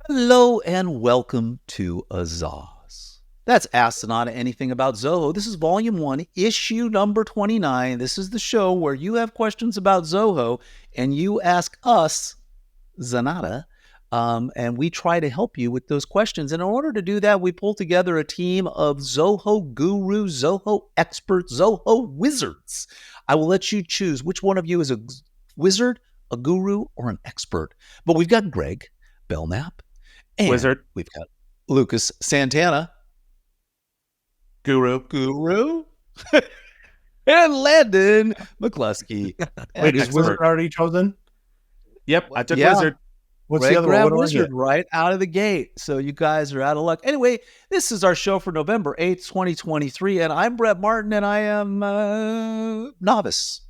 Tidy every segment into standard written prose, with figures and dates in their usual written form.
Hello and welcome to AZAAZ. That's Ask Zenatta Anything About Zoho. This is Volume 1, Issue number 29. This is the show where you have questions about Zoho and you ask us, Zenatta, and we try to help you with those questions. And in order to do that, we pull together a team of Zoho gurus, Zoho experts, Zoho wizards. I will let you choose which one of you is a wizard, a guru, or an expert. But we've got Greg Belknap. And Wizard. We've got Lucas Santana. Guru. And Landon McCluskey. Wait, is Wizard already chosen? Yep, I took Wizard. What's Greg the other one? grabbed What Wizard right out of the gate. So you guys are out of luck. Anyway, this is our show for November 8th, 2023. And I'm Brett Martin, and I am novice.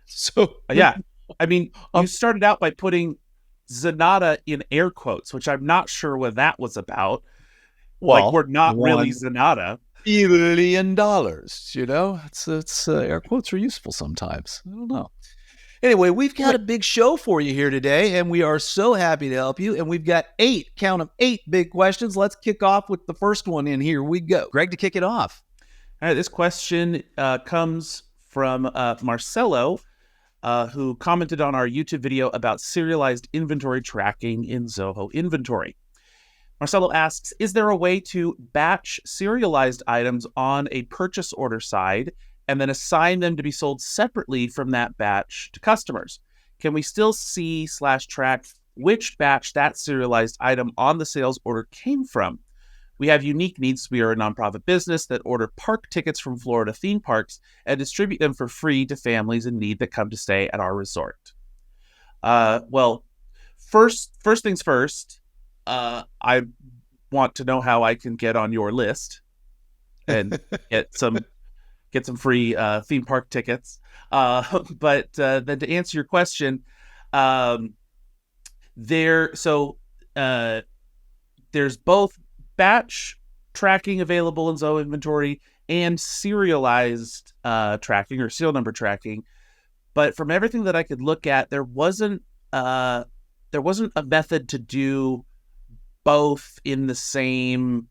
So Yeah, I mean, you started out by putting Zenatta in air quotes, which I'm not sure what that was about. well, Like, we're not really Zenatta. $1 billion, you know? It's air quotes are useful sometimes. I don't know. Anyway, we've got a big show for you here today, and we are so happy to help you. And we've got 8 big questions. Let's kick off with the first one, and here we go. Greg, to kick it off. All right, this question comes from Marcelo, who commented on our YouTube video about serialized inventory tracking in Zoho Inventory. Marcelo asks, is there a way to batch serialized items on a purchase order side and then assign them to be sold separately from that batch to customers? Can we still see/track which batch that serialized item on the sales order came from? We have unique needs. We are a nonprofit business that order park tickets from Florida theme parks and distribute them for free to families in need that come to stay at our resort. Well, first things first, I want to know how I can get on your list and get some free theme park tickets. But then to answer your question, there's both batch tracking available in Zoho Inventory and serialized tracking or serial number tracking. But from everything that I could look at, there wasn't a method to do both in the same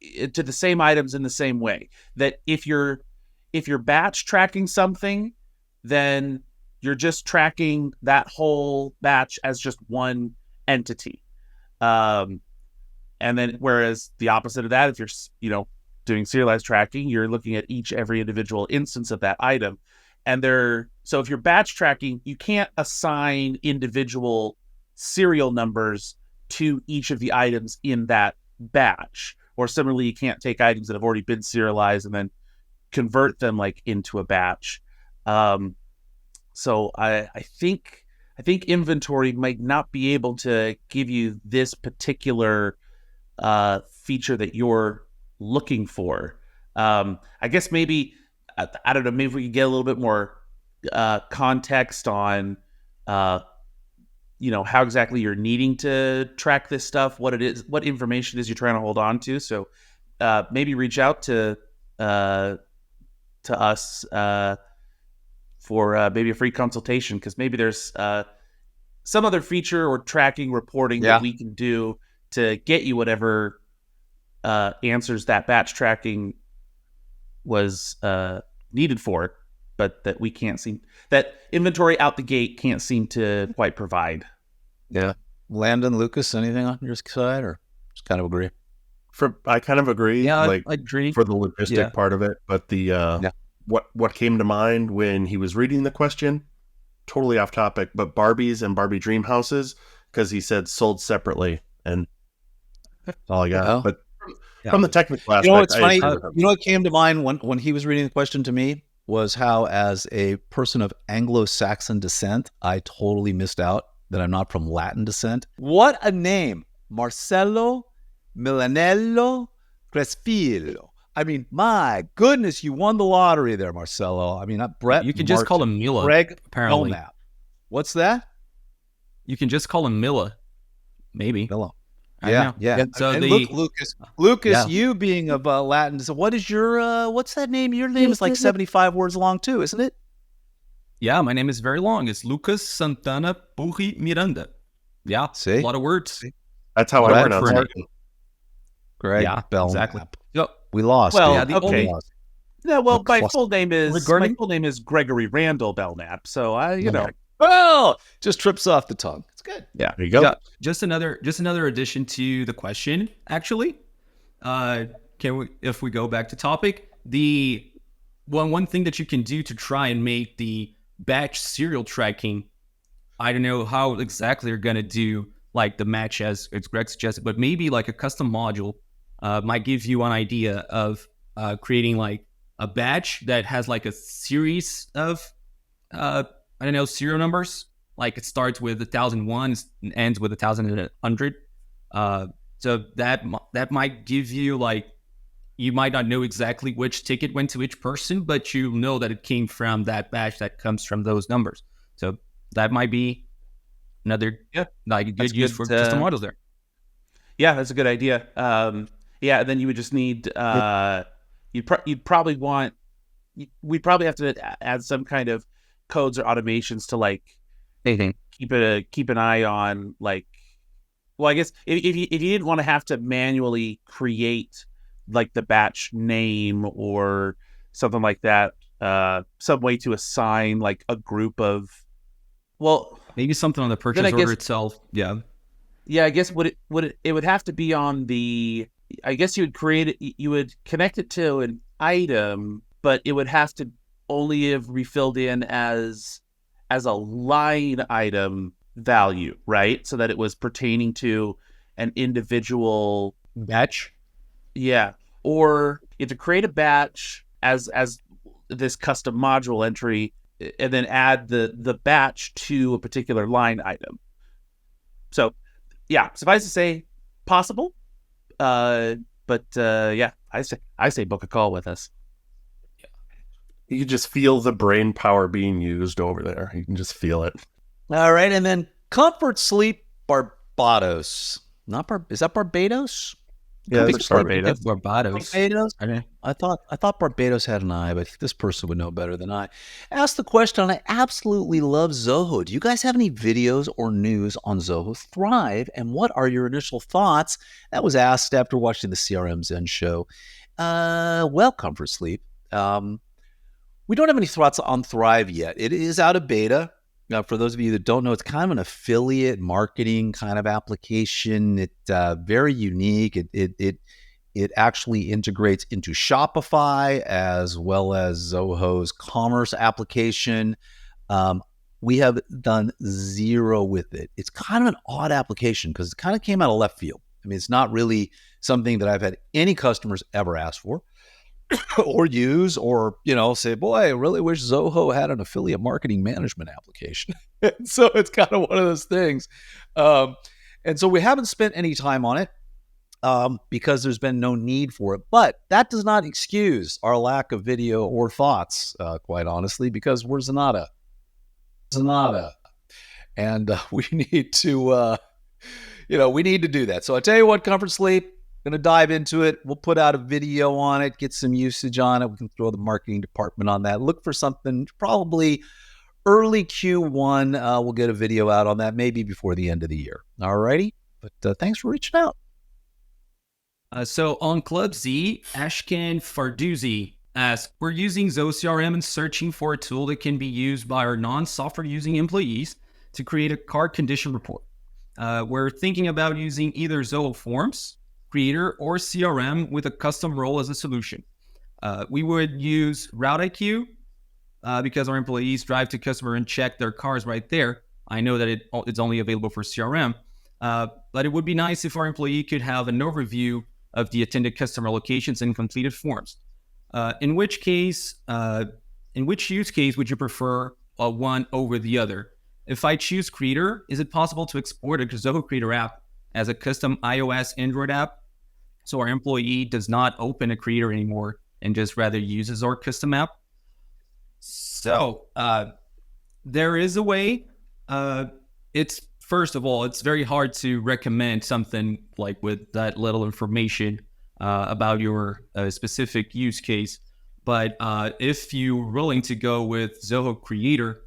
items in the same way. That if you're batch tracking something, then you're just tracking that whole batch as just one entity. And then, whereas the opposite of that, if you're, doing serialized tracking, you're looking at every individual instance of that item. And so if you're batch tracking, you can't assign individual serial numbers to each of the items in that batch. Or similarly, you can't take items that have already been serialized and then convert them into a batch. So I think inventory might not be able to give you this particular feature that you're looking for. I guess maybe, I don't know, maybe we could get a little bit more context on, how exactly you're needing to track this stuff, what it is, what information is you're trying to hold on to. So maybe reach out to us for maybe a free consultation, because maybe there's some other feature or tracking reporting that we can do to get you whatever answers that batch tracking was needed for, but that we can't seem, that inventory out the gate can't seem to quite provide. Yeah. Landon, Lucas, anything on your side, or just kind of agree? I kind of agree. Yeah, I agree. For the logistic part of it, but the what came to mind when he was reading the question, totally off topic, but Barbies and Barbie dream houses, because he said sold separately, and that's all I got. But from the technical aspect, it's funny. What came to mind when he was reading the question to me was how, as a person of Anglo-Saxon descent, I totally missed out that I'm not from Latin descent. What a name! Marcello Milanello Crespillo. I mean, my goodness, you won the lottery there, Marcello. I mean, Brett. You can just call him Mila. Greg, apparently. Belknap. What's that? You can just call him Mila. Maybe. Mila. Yeah. So and Lucas, you being of Latin, so what is your what's that name? Your name is like 75 words long too, isn't it? Yeah, my name is very long. It's Lucas Santana Puri Miranda. Yeah, See? a lot of words. That's how Greg I pronounce it. Martin. Greg Yeah, Belknap. exactly. Yep. We lost. Well, dude. okay. We lost. No, well, my Cluster. full name is Regarding- Gregory Randall Belknap. So Well, just trips off the tongue. It's good. yeah. There you go. Yeah, just another addition to the question. Actually, if we go back to topic, the one thing that you can do to try and make the batch serial tracking, I don't know how exactly you're gonna do like the match as Greg suggested, but maybe like a custom module might give you an idea of creating like a batch that has like a series of serial numbers. Like it starts with 1001 and ends with 1100. So that might give you like, you might not know exactly which ticket went to each person, but you know that it came from that batch that comes from those numbers. So that might be another good use for custom models there. Yeah, that's a good idea. And then you would just need we'd probably have to add some kind of codes or automations to like keep an eye on like. Well, I guess if you didn't want to have to manually create like the batch name or something like that, some way to assign like a group of, well, maybe something on the purchase order itself. Yeah. Yeah, I guess it would have to be on the. I guess you would connect it to an item, but it would have to only have refilled in as a line item value, right? So that it was pertaining to an individual Batch. Yeah, or you have to create a batch as this custom module entry, and then add the batch to a particular line item. So, yeah, suffice to say, possible. I say book a call with us. You can just feel the brain power being used over there. You can just feel it. All right, and then Comfort Sleep Barbados. Is that Barbados? Yeah, it's Barbados. Barbados. I thought Barbados had an I, but this person would know better than I. Asked the question, I absolutely love Zoho. Do you guys have any videos or news on Zoho Thrive? And what are your initial thoughts? That was asked after watching the CRM Zen show. Well, Comfort Sleep. We don't have any thoughts on Thrive yet. It is out of beta. Now, for those of you that don't know, it's kind of an affiliate marketing kind of application. It's very unique. It actually integrates into Shopify as well as Zoho's commerce application. We have done zero with it. It's kind of an odd application because it kind of came out of left field. I mean, it's not really something that I've had any customers ever ask for or use, or, say, boy, I really wish Zoho had an affiliate marketing management application. So it's kind of one of those things. And so we haven't spent any time on it because there's been no need for it. But that does not excuse our lack of video or thoughts, quite honestly, because we're Zenatta. And we need to, we need to do that. So I tell you what, Comfort Sleep, going to dive into it. We'll put out a video on it, get some usage on it. We can throw the marketing department on that. Look for something probably early Q1. We'll get a video out on that, maybe before the end of the year. All righty. But thanks for reaching out. So on Club Z, Ashkan Farduzzi asks, we're using Zoho CRM and searching for a tool that can be used by our non-software using employees to create a card condition report. We're thinking about using either Zoho Forms, Creator, or CRM with a custom role as a solution. We would use RouteIQ because our employees drive to customer and check their cars right there. I know that it's only available for CRM, but it would be nice if our employee could have an overview of the attended customer locations and completed forms. In which use case would you prefer one over the other? If I choose Creator, is it possible to export a Zoho Creator app as a custom iOS Android app, so our employee does not open a Creator anymore and just rather uses our custom app? So there is a way. First of all, it's very hard to recommend something like with that little information about your specific use case. But if you're willing to go with Zoho Creator,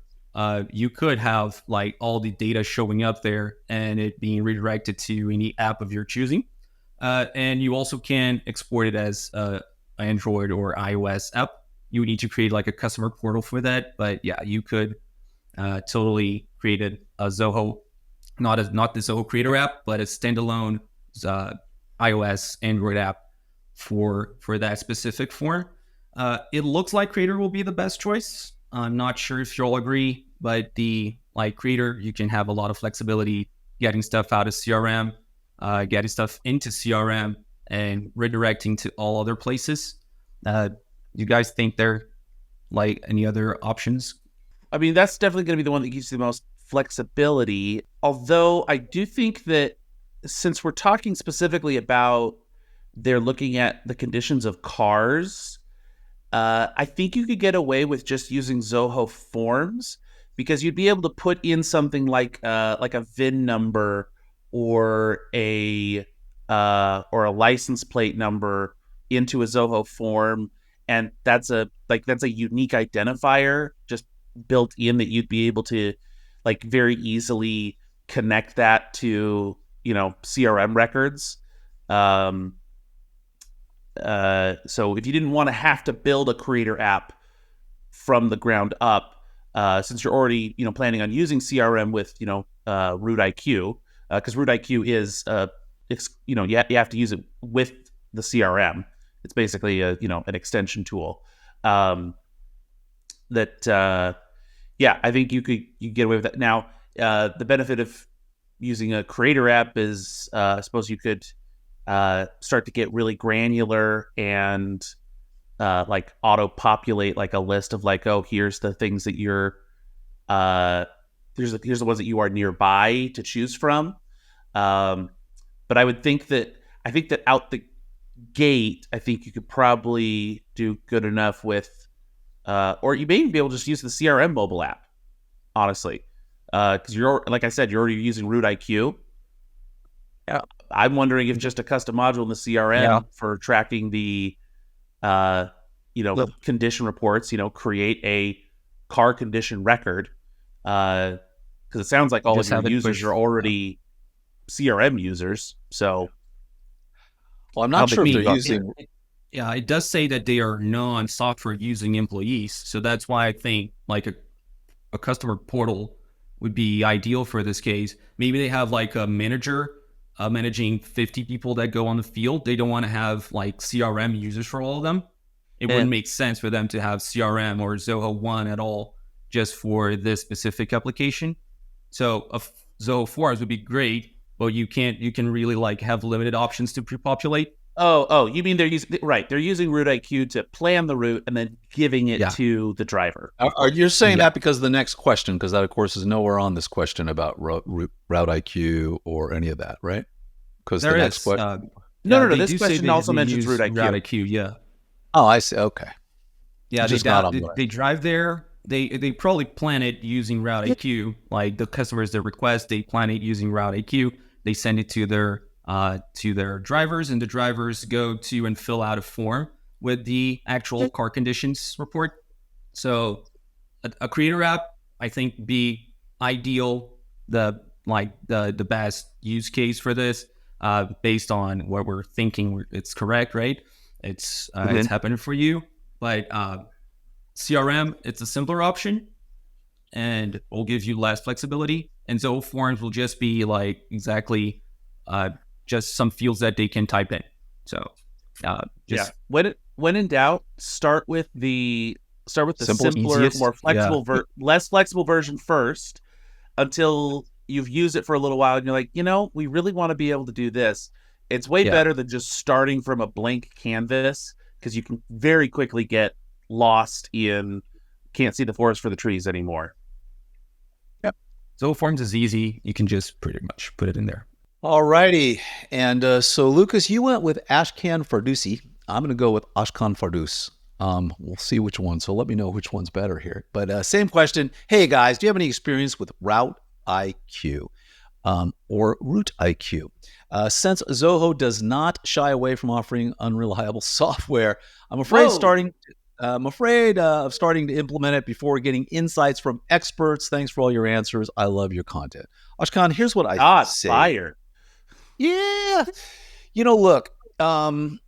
you could have like all the data showing up there and it being redirected to any app of your choosing. And you also can export it as Android or iOS app. You would need to create like a customer portal for that. But yeah, you could totally create a Zoho, not the Zoho Creator app, but a standalone iOS Android app for that specific form. It looks like Creator will be the best choice. I'm not sure if you'll agree, but the Creator, you can have a lot of flexibility getting stuff out of CRM, getting stuff into CRM, and redirecting to all other places. You guys think there like any other options? I mean, that's definitely going to be the one that gives you the most flexibility. Although I do think that since we're talking specifically about they're looking at the conditions of cars, I think you could get away with just using Zoho Forms, because you'd be able to put in something like a VIN number or a license plate number into a Zoho form, and that's a unique identifier just built in that you'd be able to like very easily connect that to, you know, CRM records. So if you didn't want to have to build a creator app from the ground up, since you're already, you know, planning on using CRM with, you know, Root IQ, because Root IQ is, you know, you have to use it with the CRM. It's basically a, you know, an extension tool. Yeah, I think you get away with that. Now, the benefit of using a creator app is, I suppose you could start to get really granular and like auto-populate like a list of like, oh, here's the things that you're, here's the ones that you are nearby to choose from. But I think that out the gate, I think you could probably do good enough with, or you may even be able to just use the CRM mobile app, honestly, because you're, like I said, you're already using Root IQ. Yeah, I'm wondering if just a custom module in the CRM for tracking the, you know, condition reports, you know, create a car condition record, because it sounds like all of your users are already CRM users. So, well, I'm not sure if they're using. Yeah, it does say that they are non-software using employees. So that's why I think like a customer portal would be ideal for this case. Maybe they have like a manager managing 50 people that go on the field. They don't want to have like CRM users for all of them. It wouldn't make sense for them to have CRM or Zoho One at all just for this specific application. So a Zoho Forms would be great, but you can really like have limited options to pre-populate. Oh, you mean they're using Root IQ to plan the route and then giving it to the driver. Are you saying that because of the next question? Because that, of course, is nowhere on this question about Route IQ or any of that, right? Because the next question. No. This question also mentions Route IQ. Route IQ, yeah. Oh, I see. Okay. Yeah, they drive there. They probably plan it using Route IQ. Like the customers that request, they plan it using Route IQ. They send it to their drivers, and the drivers go to and fill out a form with the actual car conditions report. So a creator app, I think, be ideal, the best use case for this, based on what we're thinking it's correct, right? It's happening for you. But CRM, it's a simpler option and will give you less flexibility. And Zoho Forms will just be like exactly just some fields that they can type in. So when in doubt, start with the simpler, easiest, more flexible, less flexible version first, until you've used it for a little while and you're like, you know, we really want to be able to do this. It's way better than just starting from a blank canvas, because you can very quickly get lost in can't see the forest for the trees anymore. Yep. Zoho Forms is easy. You can just pretty much put it in there. All righty. And so, Lucas, you went with Ashkan Fardusi. I'm going to go with Ashkan Fardus. We'll see which one. So let me know which one's better here. But same question. Hey, guys, do you have any experience with Route IQ or Root IQ? Since Zoho does not shy away from offering unreliable software, I'm afraid starting... I'm afraid of starting to implement it before getting insights from experts. Thanks for all your answers. I love your content. Ashkan, here's what I say. Fire. Yeah. Look, Zoho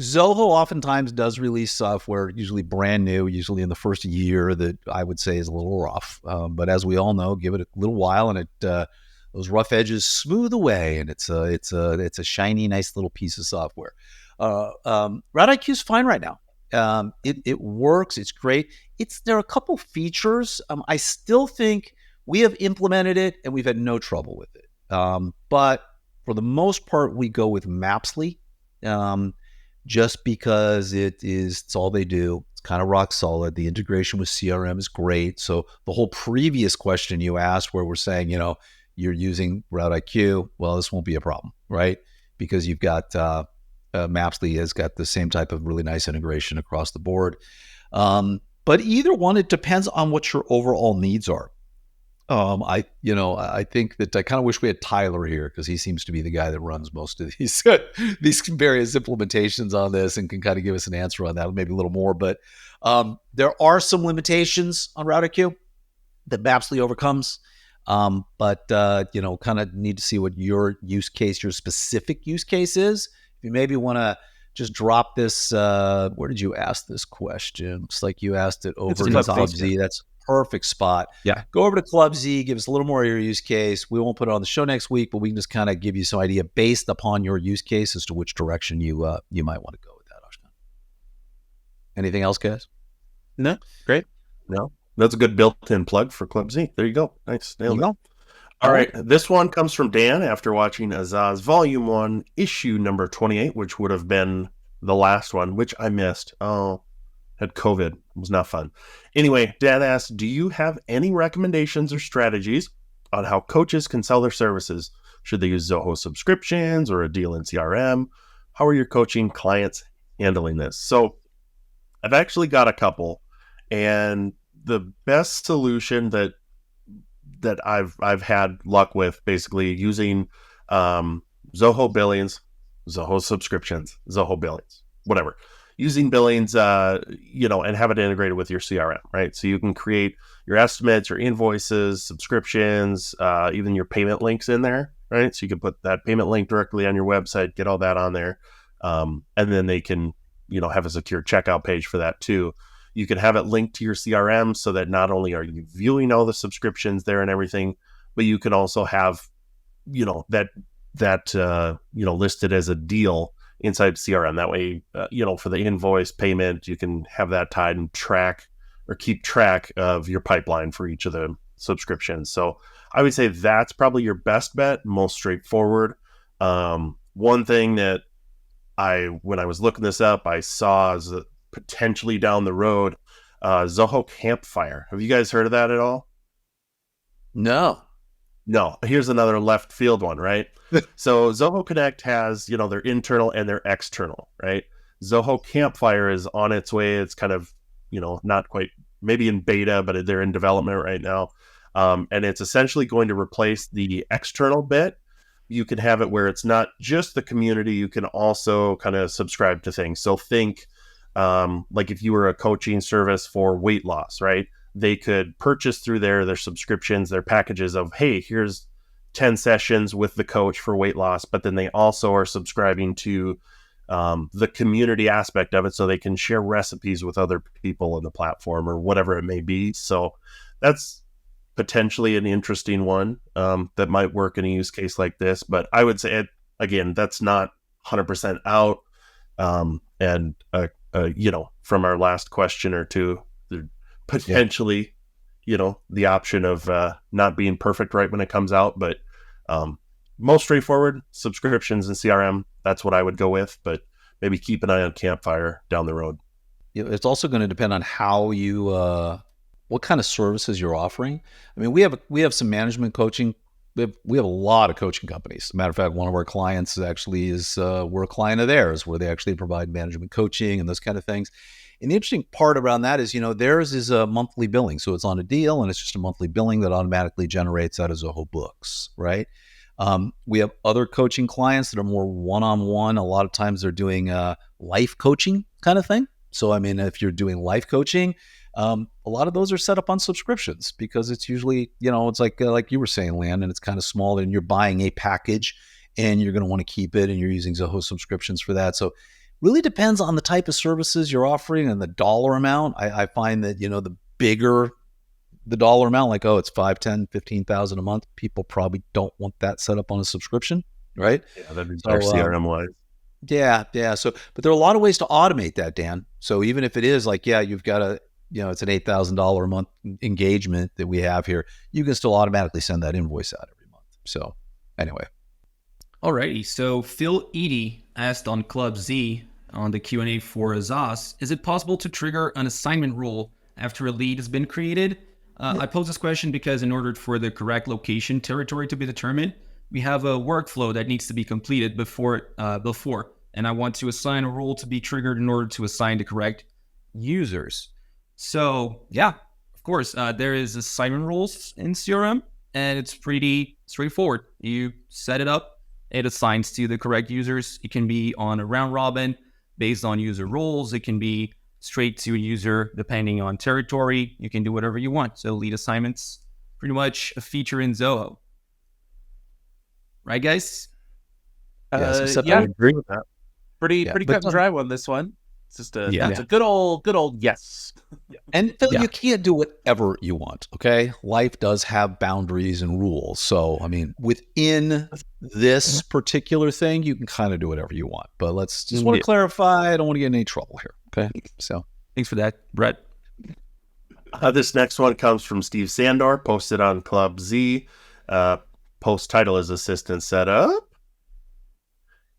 oftentimes does release software, usually brand new, usually in the first year, that I would say is a little rough. But as we all know, give it a little while and those rough edges smooth away, and it's a shiny, nice little piece of software. RouteIQ is fine right now. It works. It's great. There are a couple features. I still think we have implemented it and we've had no trouble with it. But for the most part, we go with Mapsly, just because it's all they do. It's kind of rock solid. The integration with CRM is great. So the whole previous question you asked, where we're saying, you're using RouteIQ, well, this won't be a problem, right? Because you've got Mapsly has got the same type of really nice integration across the board. But either one, it depends on what your overall needs are. I think that I kind of wish we had Tyler here, because he seems to be the guy that runs most of these various implementations on this and can kind of give us an answer on that, maybe a little more. But there are some limitations on RouteIQ that Mapsly overcomes. But kind of need to see what your specific use case is. If you maybe want to just drop this, where did you ask this question? Looks like you asked it over to Club Z. That's perfect spot. Yeah. Go over to Club Z, give us a little more of your use case. We won't put it on the show next week, but we can just kind of give you some idea based upon your use case as to which direction you might want to go with that, Ashkan. Anything else, guys? No. Great. No. That's a good built-in plug for Club Z. There you go. Nice. Nailed it. All right. This one comes from Dan after watching AZAAZ Volume 1, issue number 28, which would have been the last one, which I missed. Oh, had COVID. It was not fun. Anyway, Dan asked, do you have any recommendations or strategies on how coaches can sell their services? Should they use Zoho subscriptions or a deal in CRM? How are your coaching clients handling this? So I've actually got a couple, and the best solution that I've had luck with, basically using Zoho billings, Zoho subscriptions, Zoho billings, whatever. Using billings, and have it integrated with your CRM, right? So you can create your estimates, your invoices, subscriptions, even your payment links in there, right? So you can put that payment link directly on your website, get all that on there, and then they can, have a secure checkout page for that too. You can have it linked to your CRM so that not only are you viewing all the subscriptions there and everything, but you can also have, that listed as a deal inside CRM. That way, for the invoice payment, you can have that tied and keep track of your pipeline for each of the subscriptions. So I would say that's probably your best bet, most straightforward. One thing that when I was looking this up, I saw as potentially down the road, Zoho Campfire. Have you guys heard of that at all? No. Here's another left field one, right? So Zoho Connect has, their internal and their external, right? Zoho Campfire is on its way. It's kind of, not quite, maybe in beta, but they're in development right now. And it's essentially going to replace the external bit. You can have it where it's not just the community. You can also kind of subscribe to things. So think, like if you were a coaching service for weight loss, right? They could purchase through their subscriptions, their packages of, hey, here's 10 sessions with the coach for weight loss, but then they also are subscribing to the community aspect of it, so they can share recipes with other people on the platform or whatever it may be. So that's potentially an interesting one that might work in a use case like this. But I would say, again, that's not 100% out. From our last question or two, potentially, the option of not being perfect right when it comes out, but most straightforward, subscriptions and CRM, that's what I would go with, but maybe keep an eye on Campfire down the road. It's also going to depend on how you, what kind of services you're offering. I mean, we have some management coaching. We have a lot of coaching companies. As a matter of fact, one of our clients actually we're a client of theirs, where they actually provide management coaching and those kind of things. And the interesting part around that is, theirs is a monthly billing. So it's on a deal, and it's just a monthly billing that automatically generates out of Zoho Books, right? We have other coaching clients that are more one-on-one. A lot of times they're doing life coaching kind of thing. So, I mean, if you're doing life coaching, a lot of those are set up on subscriptions because it's usually, it's like you were saying, Landon, it's kind of small and you're buying a package and you're going to want to keep it and you're using Zoho subscriptions for that. So really depends on the type of services you're offering and the dollar amount. I find that, the bigger the dollar amount, like, oh, it's 5, 10, 15,000 a month, people probably don't want that set up on a subscription, right? Yeah, that'd be our CRM wise. Yeah. So, but there are a lot of ways to automate that, Dan. So even if it is like, you've got it's an $8,000 a month engagement that we have here, you can still automatically send that invoice out every month. So anyway. Alrighty. So Phil Eady asked on Club Z on the Q&A for AZAAZ, is it possible to trigger an assignment rule after a lead has been created? I pose this question because in order for the correct location territory to be determined, we have a workflow that needs to be completed before, and I want to assign a rule to be triggered in order to assign the correct users. So yeah, of course, there is assignment rules in CRM, and it's pretty straightforward. You set it up, it assigns to the correct users. It can be on a round robin based on user roles. It can be straight to a user depending on territory. You can do whatever you want. So lead assignments, pretty much a feature in Zoho. Right, guys? I agree with that. Pretty cut and dry on this one. It's just it's a good old yes. And Phil, you can't do whatever you want, okay? Life does have boundaries and rules. So, I mean, within this particular thing, you can kind of do whatever you want. But let's just want to clarify, I don't want to get in any trouble here, okay? So, thanks for that, Brett. This next one comes from Steve Sandor, posted on Club Z. Post title is Assistant Setup.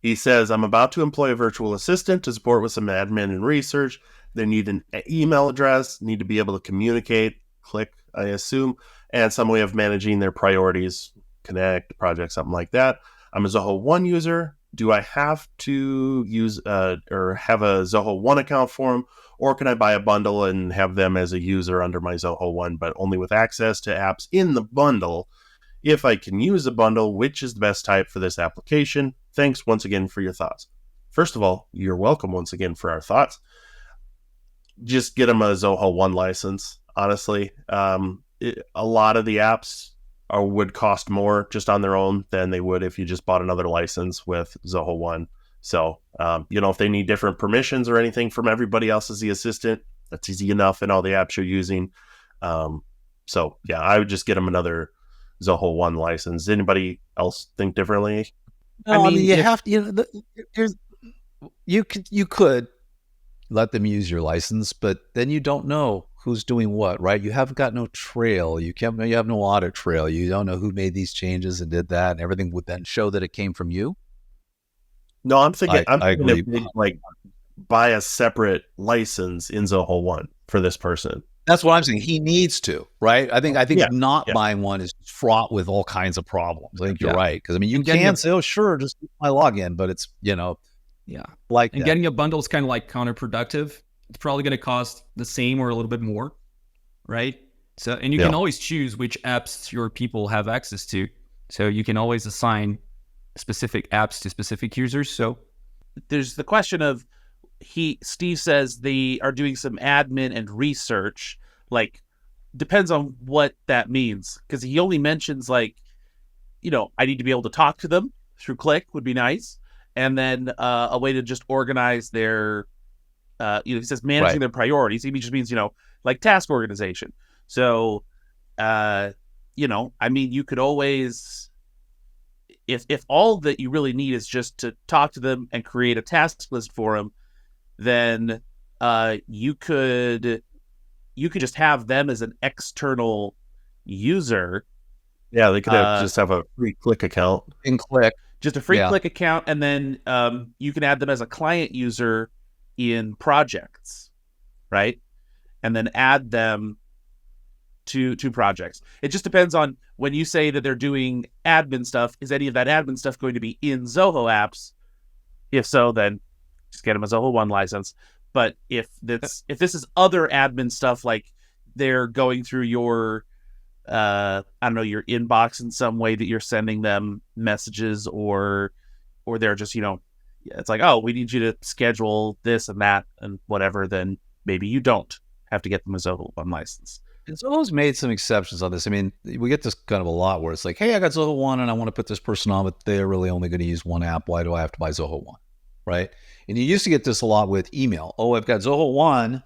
He says, I'm about to employ a virtual assistant to support with some admin and research. They need an email address, need to be able to communicate, click, I assume, and some way of managing their priorities, connect, project, something like that. I'm a Zoho One user. Do I have to use or have a Zoho One account for them, or can I buy a bundle and have them as a user under my Zoho One, but only with access to apps in the bundle? If I can use a bundle, which is the best type for this application? Thanks once again for your thoughts. First of all, you're welcome once again for our thoughts. Just get them a Zoho One license. Honestly, a lot of the apps would cost more just on their own than they would if you just bought another license with Zoho One. So, if they need different permissions or anything from everybody else as the assistant, that's easy enough in all the apps you're using. I would just get them another Zoho One license. Anybody else think differently? No, I mean you have to. You could let them use your license, but then you don't know who's doing what, right? You haven't got no trail. You have no audit trail. You don't know who made these changes and did that, and everything would then show that it came from you. No, I'm thinking. I agree. Like buy a separate license in Zoho One for this person. That's what I'm saying. He needs to, right? I think not buying one is fraught with all kinds of problems. I think you're right. Because, I mean, you can say, oh, sure, just use my login, but it's, like and getting a bundle is kind of like counterproductive. It's probably going to cost the same or a little bit more, right? So, and you can always choose which apps your people have access to. So you can always assign specific apps to specific users. So there's the question of, Steve says they are doing some admin and research. Like, depends on what that means, because he only mentions I need to be able to talk to them through Click would be nice, and then a way to just organize their he says managing their priorities. He just means like task organization. So I mean, you could always, if all that you really need is just to talk to them and create a task list for them, then you could just have them as an external user. Yeah, they could just have a free Click account. In Click. Just a free Click account, and then you can add them as a client user in projects, right? And then add them to projects. It just depends on when you say that they're doing admin stuff, is any of that admin stuff going to be in Zoho apps? If so, then just get them a Zoho One license. But if this is other admin stuff, like they're going through your your inbox in some way that you're sending them messages, or they're just it's like, oh, we need you to schedule this and that and whatever, then maybe you don't have to get them a Zoho One license. And Zoho's made some exceptions on this. I mean, we get this kind of a lot where it's like, hey, I got Zoho One and I want to put this person on, but they're really only going to use one app. Why do I have to buy Zoho One? Right? And you used to get this a lot with email. Oh, I've got Zoho One,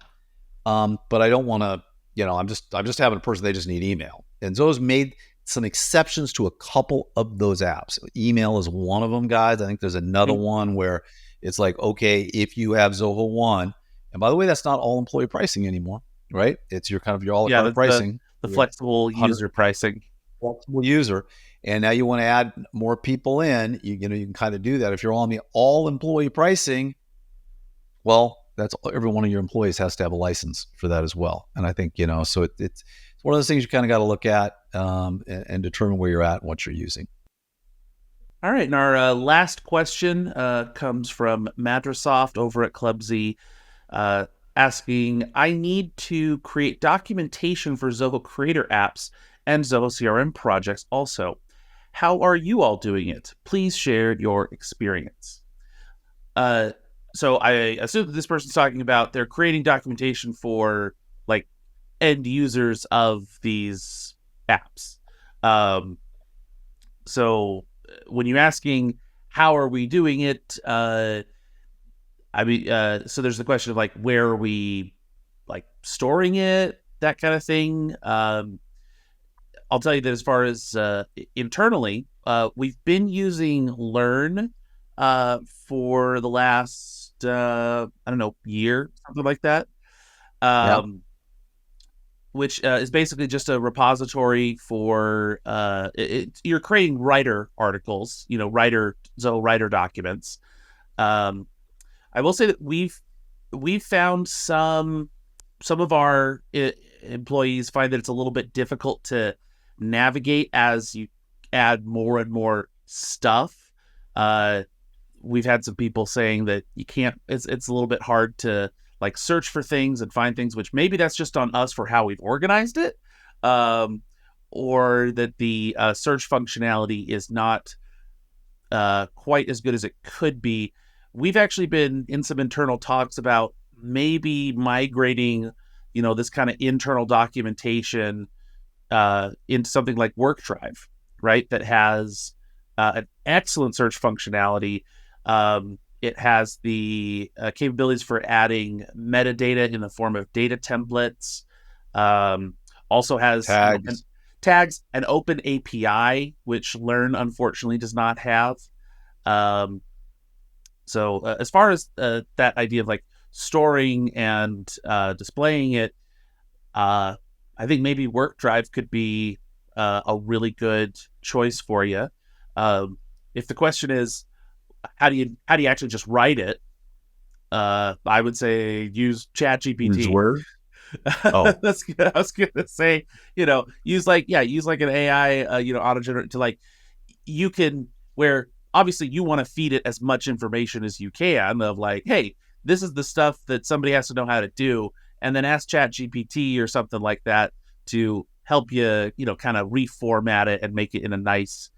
but I don't want to, I'm just having a person, they just need email. And Zoho's made some exceptions to a couple of those apps. Email is one of them, guys. I think there's another one where it's like, okay, if you have Zoho One, and by the way, that's not all employee pricing anymore, right? It's your kind of your a la carte pricing. The flexible user pricing. Flexible user. And now you want to add more people in, you can kind of do that. If you're on the all employee pricing, well, that's every one of your employees has to have a license for that as well. And I think, so it's one of those things you kind of got to look at and determine where you're at and what you're using. All right. And our last question comes from Madrasoft over at Club Z, asking, I need to create documentation for Zoho Creator apps and Zoho CRM projects also. How are you all doing it? Please share your experience. So I assume that this person's talking about they're creating documentation for like end users of these apps. So when you're asking how are we doing it, so there's the question of like where are we like storing it, that kind of thing. I'll tell you that as far as internally, we've been using Learn for the last year, something like that. Which is basically just a repository for you're creating writer articles, Zoho writer documents. I will say that we've found some of our employees find that it's a little bit difficult to navigate as you add more and more stuff. We've had some people saying that you can't. It's a little bit hard to like search for things and find things, which maybe that's just on us for how we've organized it, or that the search functionality is not quite as good as it could be. We've actually been in some internal talks about maybe migrating, this kind of internal documentation into something like WorkDrive, right? That has an excellent search functionality. It has the capabilities for adding metadata in the form of data templates. Also has tags, an open API, which Learn unfortunately does not have. So as far as that idea of like storing and displaying it, I think maybe WorkDrive could be a really good choice for you. If the question is, how do you actually just write it? I would say use ChatGPT. Use Word. Oh, that's good. I was gonna say, use like an AI, auto-generate to like, you can, where obviously you want to feed it as much information as you can of like, hey, this is the stuff that somebody has to know how to do, and then ask ChatGPT or something like that to help you, kind of reformat it and make it in a nice,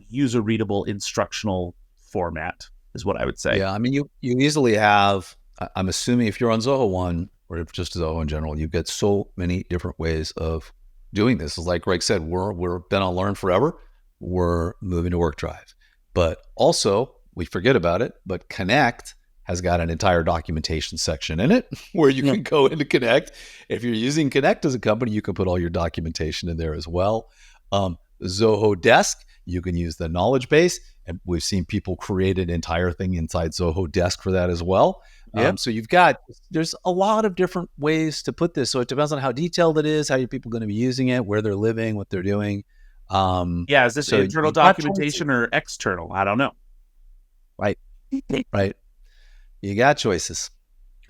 user-readable instructional format is what I would say. Yeah, I mean, you easily have, I'm assuming if you're on Zoho One, or just Zoho in general, you get so many different ways of doing this. Like Greg said, we're been on Learn forever. We're moving to WorkDrive. But also, we forget about it, but Connect has got an entire documentation section in it where you can go into Connect. If you're using Connect as a company, you can put all your documentation in there as well. Zoho Desk, you can use the knowledge base, and we've seen people create an entire thing inside Zoho Desk for that as well. So there's a lot of different ways to put this. So it depends on how detailed it is, how your people going to be using it, where they're living, what they're doing. Is this internal documentation or external? I don't know. Right. You got choices.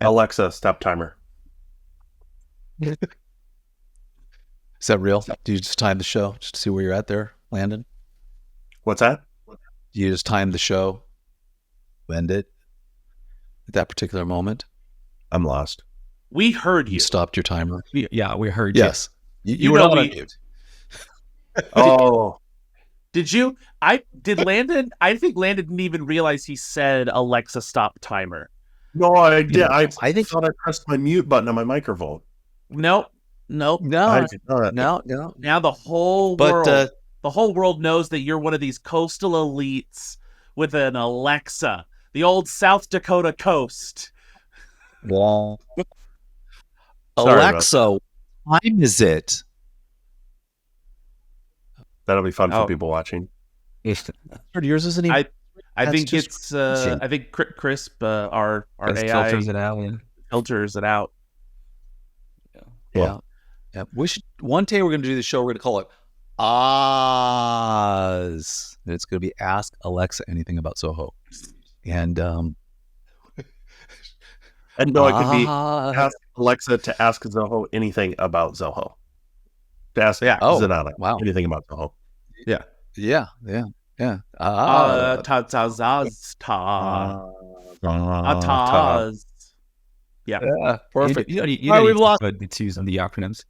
Alexa, stop timer. Is that real? Do you just time the show just to see where you're at there, Landon? What's that? Do you just time the show, end it at that particular moment? I'm lost. We heard you. You stopped your timer? Yeah, we heard you. Yes. You were not on mute. Oh, Did you? I think Landon didn't even realize he said Alexa stop timer. No, I did. I think thought I pressed my mute button on my microphone. Nope. no, I did not. no. Now the whole world knows that you're one of these coastal elites with an Alexa, the old South Dakota coast. Well, Sorry, Alexa, what time is it? That'll be fun for people watching. Yours isn't even. I That's think just it's. I think Crisp, our AI filters it out. Yeah. filters it out. Yeah. We should one day we're going to do the show. We're going to call it AZAAZ. And it's going to be Ask Alexa Anything About Zoho. And And no, it could be ask Alexa to ask Zoho anything about Zoho. To ask Zenatta anything about Zoho. Yeah. AZAAZ. Yeah, perfect. You don't need to put the twos on the acronyms.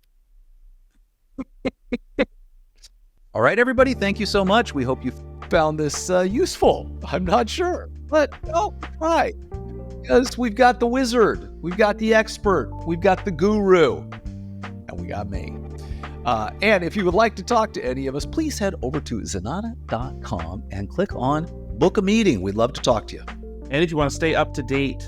All right, everybody. Thank you so much. We hope you found this useful. I'm not sure, but right. Because we've got the wizard, we've got the expert, we've got the guru, and we got me. And if you would like to talk to any of us, please head over to Zenatta.com and click on Book a Meeting. We'd love to talk to you. And if you want to stay up to date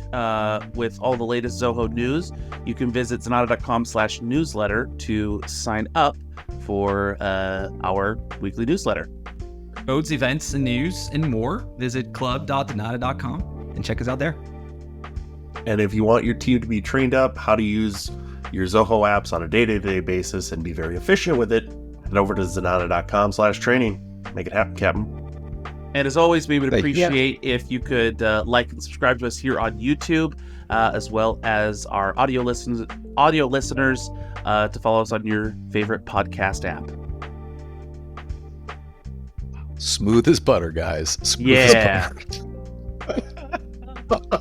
with all the latest Zoho news, you can visit Zenatta.com/newsletter to sign up for our weekly newsletter. Codes, events, and news, and more. Visit club.zenatta.com and check us out there. And if you want your team to be trained up how to use your Zoho apps on a day-to-day basis and be very efficient with it, head over to Zenatta.com/training. Make it happen, Captain. And as always, we would appreciate if you could like and subscribe to us here on YouTube, as well as our audio listeners to follow us on your favorite podcast app. Smooth as butter, guys. Smooth as butter.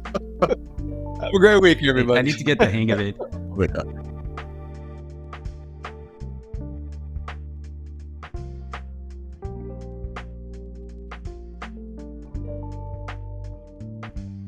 Have a great week, everybody. I need to get the hang of it. Oh my God.